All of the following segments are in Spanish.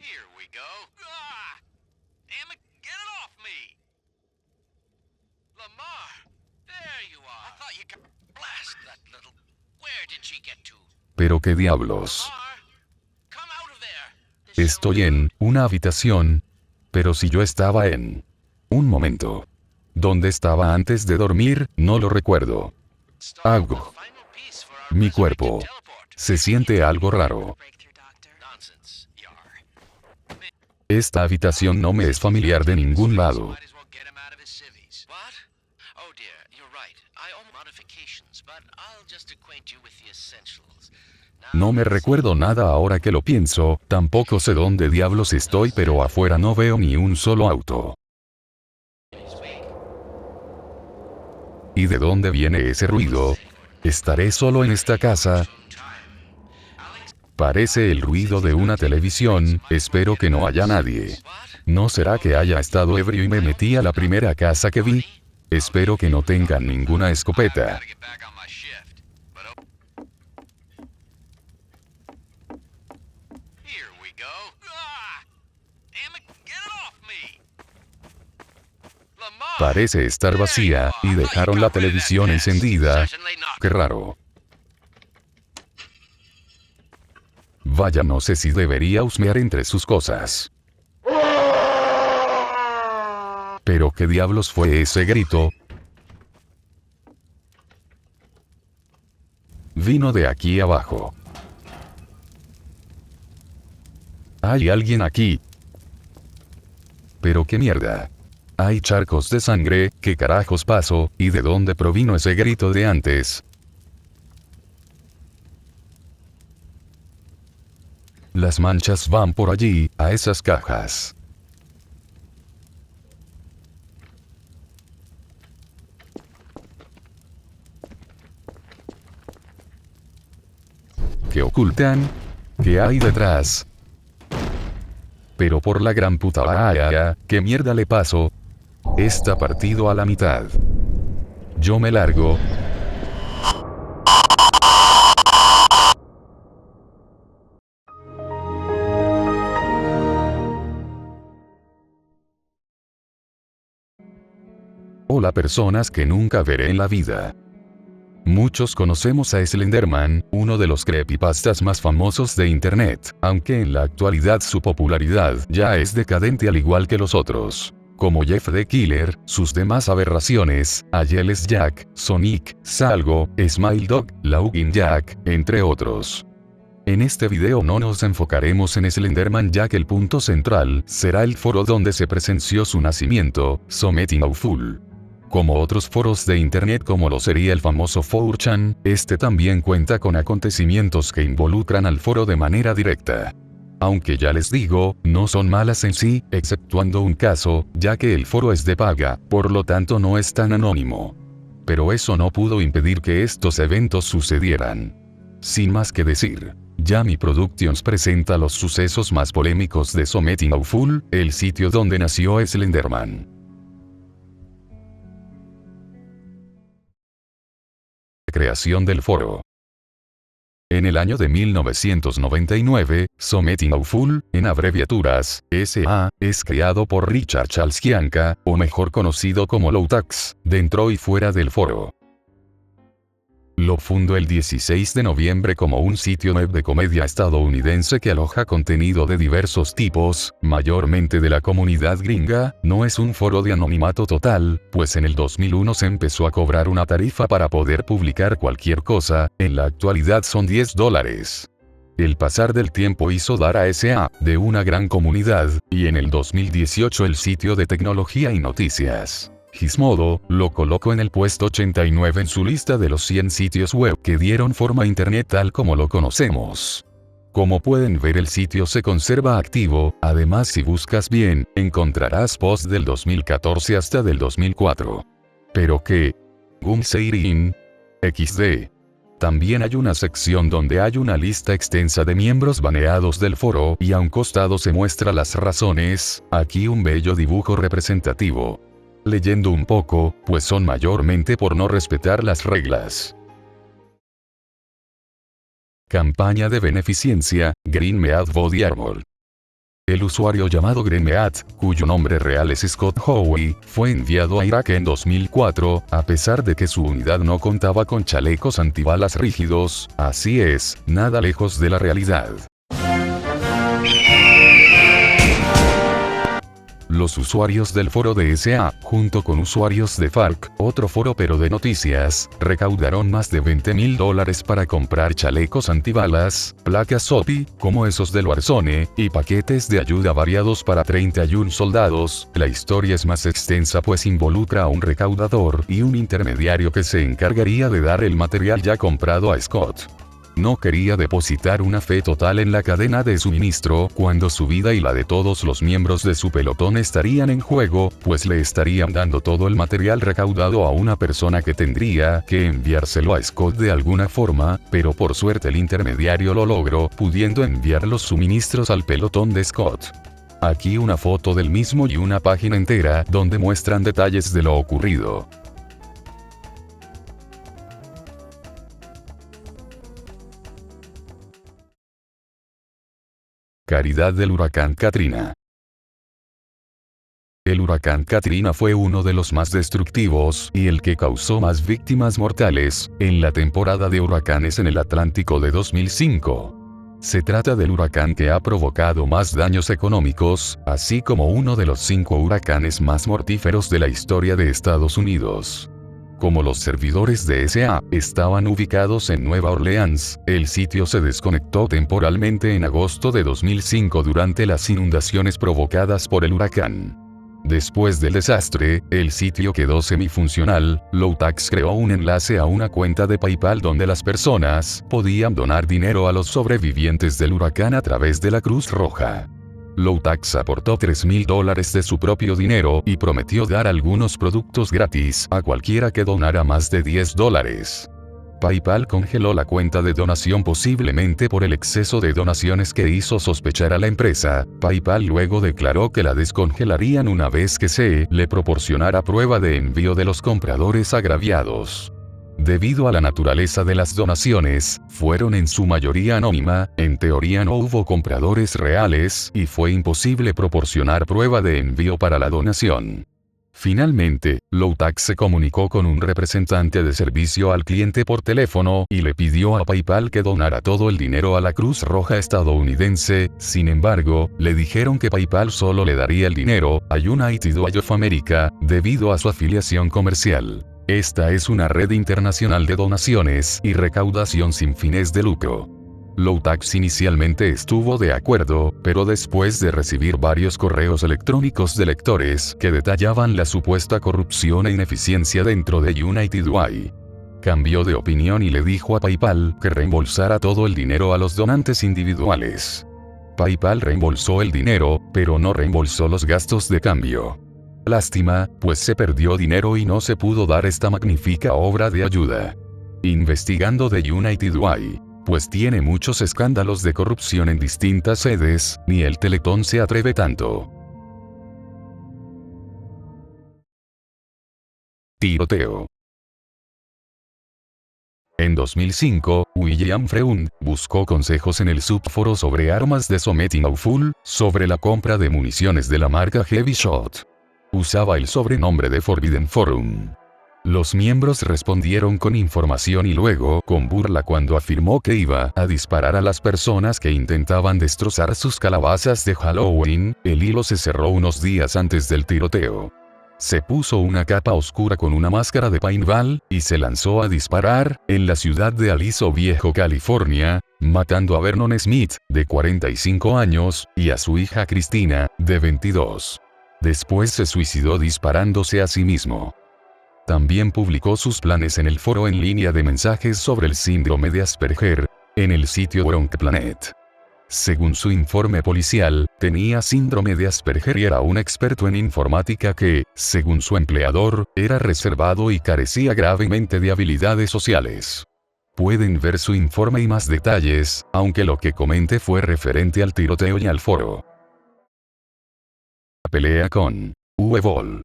Here we go. Ah! Damn it, get it off me! Lamar, there you are. I thought you could blast that little... Where did she get to? Pero qué diablos. Lamar, come out of there. Estoy en una habitación. Pero si yo estaba en... Un momento. ¿Dónde estaba antes de dormir? No lo recuerdo. Algo. Mi cuerpo. Se siente algo raro. Esta habitación no me es familiar de ningún lado. No me recuerdo nada ahora que lo pienso, tampoco sé dónde diablos estoy, pero afuera no veo ni un solo auto. ¿Y de dónde viene ese ruido? ¿Estaré solo en esta casa? Parece el ruido de una televisión, espero que no haya nadie. ¿No será que haya estado ebrio y me metí a la primera casa que vi? Espero que no tengan ninguna escopeta. Parece estar vacía, y dejaron la televisión encendida. Qué raro. Vaya, no sé si debería husmear entre sus cosas. Pero ¿qué diablos fue ese grito? Vino de aquí abajo. Hay alguien aquí. Pero qué mierda. Hay charcos de sangre, ¿qué carajos pasó? ¿Y de dónde provino ese grito de antes? Las manchas van por allí, a esas cajas. ¿Qué ocultan? ¿Qué hay detrás? Pero por la gran puta vaya, ¿qué mierda le pasó? Está partido a la mitad. Yo me largo. Hola personas que nunca veré en la vida. Muchos conocemos a Slenderman, uno de los creepypastas más famosos de internet, aunque en la actualidad su popularidad ya es decadente al igual que los otros. Como Jeff the Killer, sus demás aberraciones, Ayeles Jack, Sonic, Salgo, Smile Dog, Laugin Jack, entre otros. En este video no nos enfocaremos en Slenderman ya que el punto central será el foro donde se presenció su nacimiento, Something Awful. Como otros foros de internet como lo sería el famoso 4chan, este también cuenta con acontecimientos que involucran al foro de manera directa. Aunque ya les digo, no son malas en sí, exceptuando un caso, ya que el foro es de paga, por lo tanto no es tan anónimo. Pero eso no pudo impedir que estos eventos sucedieran. Sin más que decir, Yummy Productions presenta los sucesos más polémicos de Something Awful, el sitio donde nació Slenderman. Creación del foro. En el año de 1999, Something Awful, en abreviaturas, SA, es creado por Richard Charles Gianca, o mejor conocido como Loutax, dentro y fuera del foro. Lo fundó el 16 de noviembre como un sitio web de comedia estadounidense que aloja contenido de diversos tipos, mayormente de la comunidad gringa. No es un foro de anonimato total, pues en el 2001 se empezó a cobrar una tarifa para poder publicar cualquier cosa, en la actualidad son $10. El pasar del tiempo hizo dar a SA, de una gran comunidad, y en el 2018 el sitio de tecnología y noticias Gizmodo, lo colocó en el puesto 89 en su lista de los 100 sitios web que dieron forma a Internet tal como lo conocemos. Como pueden ver, el sitio se conserva activo, además si buscas bien, encontrarás posts del 2014 hasta del 2004. Pero que... Gumseirin. XD. También hay una sección donde hay una lista extensa de miembros baneados del foro y a un costado se muestra las razones, aquí un bello dibujo representativo. Leyendo un poco, pues son mayormente por no respetar las reglas. Campaña de beneficencia, Green Meat Body Armor. El usuario llamado Gremeat, cuyo nombre real es Scott Howe, fue enviado a Irak en 2004, a pesar de que su unidad no contaba con chalecos antibalas rígidos. Así es, nada lejos de la realidad. Los usuarios del foro de SA, junto con usuarios de FARC, otro foro pero de noticias, recaudaron más de $20,000 para comprar chalecos antibalas, placas OPI, como esos del Warzone, y paquetes de ayuda variados para 31 soldados. La historia es más extensa pues involucra a un recaudador y un intermediario que se encargaría de dar el material ya comprado a Scott. No quería depositar una fe total en la cadena de suministro cuando su vida y la de todos los miembros de su pelotón estarían en juego, pues le estarían dando todo el material recaudado a una persona que tendría que enviárselo a Scott de alguna forma, pero por suerte el intermediario lo logró, pudiendo enviar los suministros al pelotón de Scott. Aquí una foto del mismo y una página entera donde muestran detalles de lo ocurrido. Caridad del huracán Katrina. El huracán Katrina fue uno de los más destructivos y el que causó más víctimas mortales en la temporada de huracanes en el Atlántico de 2005. Se trata del huracán que ha provocado más daños económicos, así como uno de los 5 huracanes más mortíferos de la historia de Estados Unidos. Como los servidores de SA estaban ubicados en Nueva Orleans, el sitio se desconectó temporalmente en agosto de 2005 durante las inundaciones provocadas por el huracán. Después del desastre, el sitio quedó semifuncional. Loutex creó un enlace a una cuenta de PayPal donde las personas podían donar dinero a los sobrevivientes del huracán a través de la Cruz Roja. Loutex aportó $3,000 de su propio dinero y prometió dar algunos productos gratis a cualquiera que donara más de $10. PayPal congeló la cuenta de donación posiblemente por el exceso de donaciones que hizo sospechar a la empresa. PayPal luego declaró que la descongelarían una vez que se le proporcionara prueba de envío de los compradores agraviados. Debido a la naturaleza de las donaciones, fueron en su mayoría anónima, en teoría no hubo compradores reales y fue imposible proporcionar prueba de envío para la donación. Finalmente, Loutex se comunicó con un representante de servicio al cliente por teléfono y le pidió a PayPal que donara todo el dinero a la Cruz Roja estadounidense. Sin embargo, le dijeron que PayPal solo le daría el dinero a United Way of America, debido a su afiliación comercial. Esta es una red internacional de donaciones y recaudación sin fines de lucro. Loutex inicialmente estuvo de acuerdo, pero después de recibir varios correos electrónicos de lectores que detallaban la supuesta corrupción e ineficiencia dentro de United Way, cambió de opinión y le dijo a PayPal que reembolsara todo el dinero a los donantes individuales. PayPal reembolsó el dinero, pero no reembolsó los gastos de cambio. Lástima, pues se perdió dinero y no se pudo dar esta magnífica obra de ayuda. Investigando de United Way, pues tiene muchos escándalos de corrupción en distintas sedes, ni el Teletón se atreve tanto. Tiroteo. En 2005, William Freund buscó consejos en el subforo sobre armas de Something Awful, sobre la compra de municiones de la marca Heavy Shot. Usaba el sobrenombre de Forbidden Forum. Los miembros respondieron con información y luego con burla cuando afirmó que iba a disparar a las personas que intentaban destrozar sus calabazas de Halloween. El hilo se cerró unos días antes del tiroteo. Se puso una capa oscura con una máscara de paintball y se lanzó a disparar en la ciudad de Aliso Viejo, California, matando a Vernon Smith, de 45 años, y a su hija Christina, de 22. Después se suicidó disparándose a sí mismo. También publicó sus planes en el foro en línea de mensajes sobre el síndrome de Asperger, en el sitio Bronc Planet. Según su informe policial, tenía síndrome de Asperger y era un experto en informática que, según su empleador, era reservado y carecía gravemente de habilidades sociales. Pueden ver su informe y más detalles, aunque lo que comenté fue referente al tiroteo y al foro. Pelea con Uwe Boll.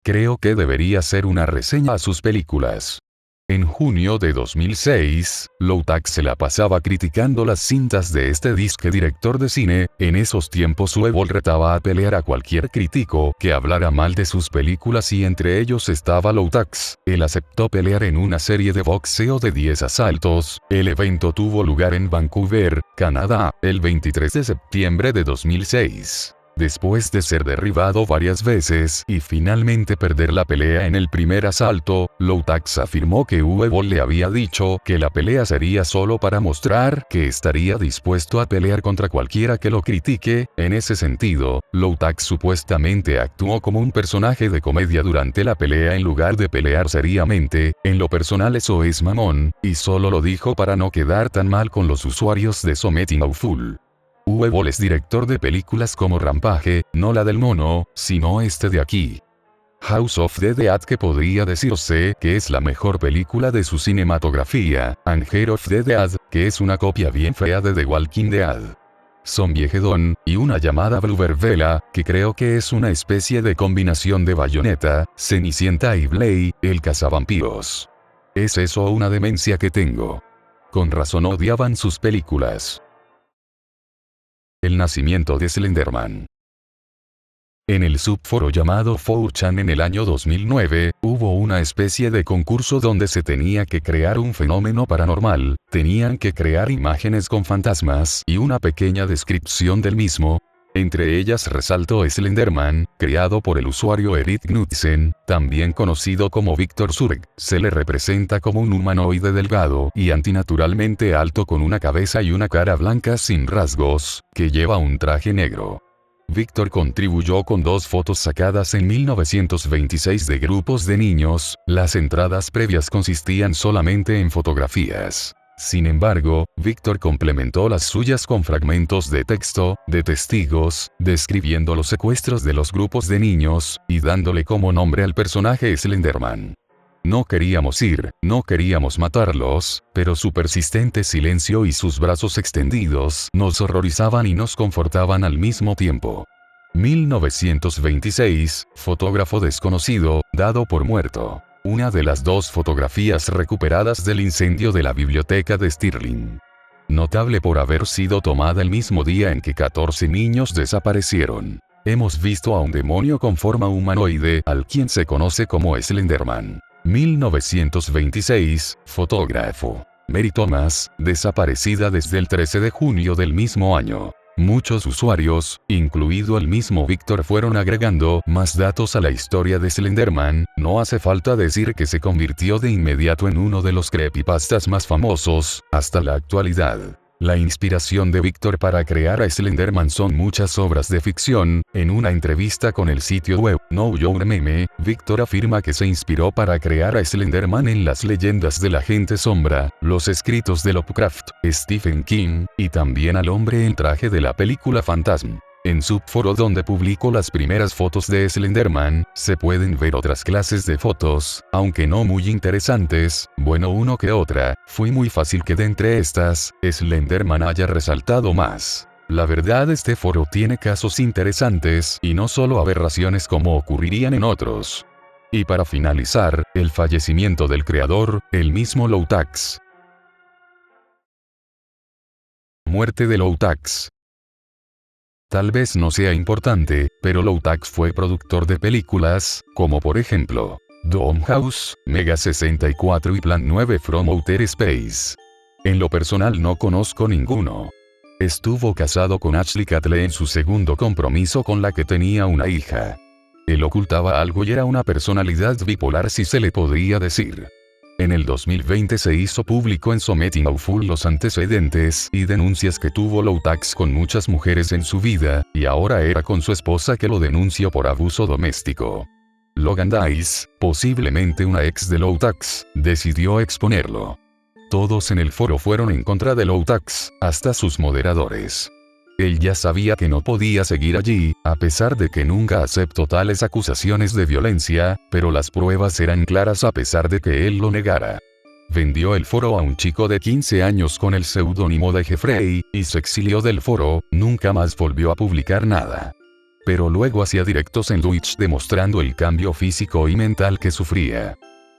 Creo que debería ser una reseña a sus películas. En junio de 2006, Loutax se la pasaba criticando las cintas de este disque director de cine. En esos tiempos Uebol retaba a pelear a cualquier crítico que hablara mal de sus películas y entre ellos estaba Loutax. Él aceptó pelear en una serie de boxeo de 10 asaltos. El evento tuvo lugar en Vancouver, Canadá, el 23 de septiembre de 2006. Después de ser derribado varias veces y finalmente perder la pelea en el primer asalto, Loutax afirmó que Uebol le había dicho que la pelea sería solo para mostrar que estaría dispuesto a pelear contra cualquiera que lo critique. En ese sentido, Loutax supuestamente actuó como un personaje de comedia durante la pelea en lugar de pelear seriamente. En lo personal eso es mamón, y solo lo dijo para no quedar tan mal con los usuarios de Something Awful. Uebol es director de películas como Rampage, no la del mono, sino este de aquí. House of the Dead, que podría decirse que es la mejor película de su cinematografía, and Fear of the Dead, que es una copia bien fea de The Walking Dead. Zombiegeddon, y una llamada Bloober Vela, que creo que es una especie de combinación de Bayonetta, Cenicienta y Blade, el cazavampiros. ¿Es eso una demencia que tengo? Con razón odiaban sus películas. El nacimiento de Slenderman. En el subforo llamado 4chan en el año 2009, hubo una especie de concurso donde se tenía que crear un fenómeno paranormal, tenían que crear imágenes con fantasmas y una pequeña descripción del mismo. Entre ellas resaltó Slenderman, creado por el usuario Erik Knudsen, también conocido como Victor Zurg. Se le representa como un humanoide delgado y antinaturalmente alto con una cabeza y una cara blanca sin rasgos, que lleva un traje negro. Victor contribuyó con 2 fotos sacadas en 1926 de grupos de niños. Las entradas previas consistían solamente en fotografías. Sin embargo, Victor complementó las suyas con fragmentos de texto, de testigos, describiendo los secuestros de los grupos de niños, y dándole como nombre al personaje Slenderman. No queríamos ir, no queríamos matarlos, pero su persistente silencio y sus brazos extendidos nos horrorizaban y nos confortaban al mismo tiempo. 1926, fotógrafo desconocido, dado por muerto. Una de las 2 fotografías recuperadas del incendio de la biblioteca de Stirling. Notable por haber sido tomada el mismo día en que 14 niños desaparecieron. Hemos visto a un demonio con forma humanoide, al quien se conoce como Slenderman. 1926, fotógrafo. Mary Thomas, desaparecida desde el 13 de junio del mismo año. Muchos usuarios, incluido el mismo Victor, fueron agregando más datos a la historia de Slenderman. No hace falta decir que se convirtió de inmediato en uno de los creepypastas más famosos, hasta la actualidad. La inspiración de Victor para crear a Slenderman son muchas obras de ficción. En una entrevista con el sitio web Know Your Meme, Victor afirma que se inspiró para crear a Slenderman en las leyendas del agente sombra, los escritos de Lovecraft, Stephen King, y también al hombre en traje de la película Phantasm. En subforo donde publicó las primeras fotos de Slenderman, se pueden ver otras clases de fotos, aunque no muy interesantes, bueno uno que otra. Fue muy fácil que de entre estas, Slenderman haya resaltado más. La verdad, este foro tiene casos interesantes, y no solo aberraciones como ocurrirían en otros. Y para finalizar, el fallecimiento del creador, el mismo Loutax. Muerte de Loutax. Tal vez no sea importante, pero Loutax fue productor de películas, como por ejemplo, Dollhouse, Mega 64 y Plan 9 from Outer Space. En lo personal no conozco ninguno. Estuvo casado con Ashley Catley en su segundo compromiso, con la que tenía una hija. Él ocultaba algo y era una personalidad bipolar, si se le podría decir. En el 2020 se hizo público en Something Awful los antecedentes y denuncias que tuvo Loutax con muchas mujeres en su vida, y ahora era con su esposa que lo denunció por abuso doméstico. Logan Dice, posiblemente una ex de Loutax, decidió exponerlo. Todos en el foro fueron en contra de Loutax, hasta sus moderadores. Él ya sabía que no podía seguir allí, a pesar de que nunca aceptó tales acusaciones de violencia, pero las pruebas eran claras a pesar de que él lo negara. Vendió el foro a un chico de 15 años con el seudónimo de Jeffrey, y se exilió del foro. Nunca más volvió a publicar nada. Pero luego hacía directos en Twitch demostrando el cambio físico y mental que sufría.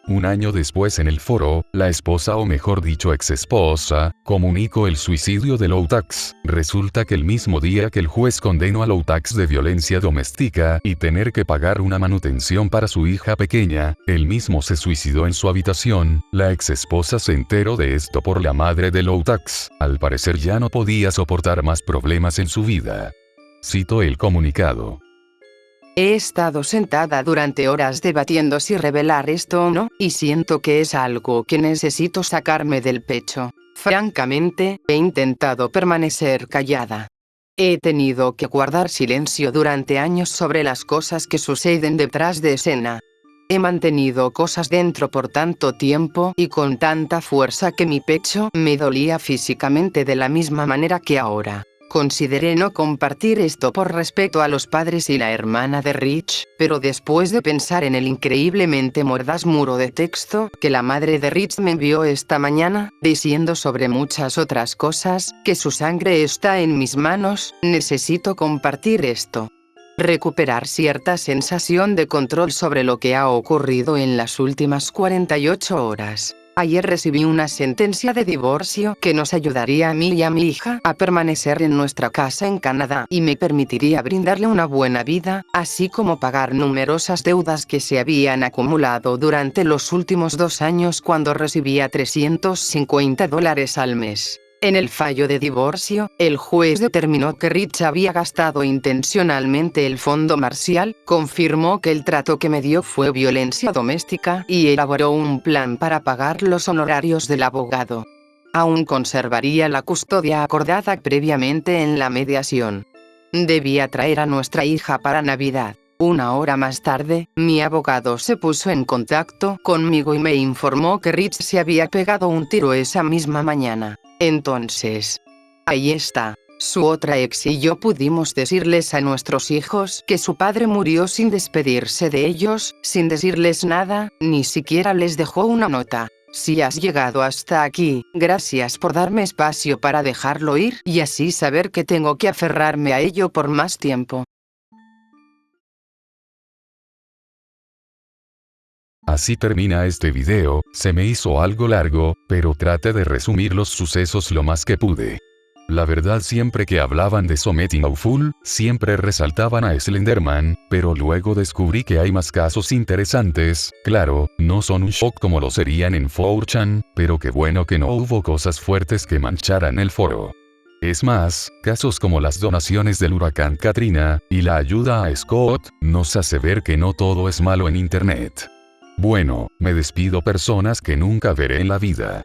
Un año después en el foro, la esposa o mejor dicho ex-esposa, comunicó el suicidio de Loutax. Resulta que el mismo día que el juez condenó a Loutax de violencia doméstica y tener que pagar una manutención para su hija pequeña, él mismo se suicidó en su habitación. La ex-esposa se enteró de esto por la madre de Loutax. Al parecer ya no podía soportar más problemas en su vida. Cito el comunicado. He estado sentada durante horas debatiendo si revelar esto o no, y siento que es algo que necesito sacarme del pecho. Francamente, he intentado permanecer callada. He tenido que guardar silencio durante años sobre las cosas que suceden detrás de escena. He mantenido cosas dentro por tanto tiempo y con tanta fuerza que mi pecho me dolía físicamente de la misma manera que ahora. Consideré no compartir esto por respeto a los padres y la hermana de Rich, pero después de pensar en el increíblemente mordaz muro de texto que la madre de Rich me envió esta mañana, diciendo sobre muchas otras cosas, que su sangre está en mis manos, necesito compartir esto. Recuperar cierta sensación de control sobre lo que ha ocurrido en las últimas 48 horas. Ayer recibí una sentencia de divorcio que nos ayudaría a mí y a mi hija a permanecer en nuestra casa en Canadá y me permitiría brindarle una buena vida, así como pagar numerosas deudas que se habían acumulado durante los últimos 2 años cuando recibía $350 al mes. En el fallo de divorcio, el juez determinó que Rich había gastado intencionalmente el fondo Marcial, confirmó que el trato que me dio fue violencia doméstica y elaboró un plan para pagar los honorarios del abogado. Aún conservaría la custodia acordada previamente en la mediación. Debía traer a nuestra hija para Navidad. 1 hora más tarde, mi abogado se puso en contacto conmigo y me informó que Rich se había pegado un tiro esa misma mañana. Entonces, ahí está. Su otra ex y yo pudimos decirles a nuestros hijos que su padre murió sin despedirse de ellos, sin decirles nada, ni siquiera les dejó una nota. Si has llegado hasta aquí, gracias por darme espacio para dejarlo ir y así saber que tengo que aferrarme a ello por más tiempo. Así termina este video, se me hizo algo largo, pero traté de resumir los sucesos lo más que pude. La verdad siempre que hablaban de Something Awful, siempre resaltaban a Slenderman, pero luego descubrí que hay más casos interesantes, claro, no son un shock como lo serían en 4chan, pero qué bueno que no hubo cosas fuertes que mancharan el foro. Es más, casos como las donaciones del huracán Katrina, y la ayuda a Scott, nos hace ver que no todo es malo en internet. Bueno, me despido personas que nunca veré en la vida.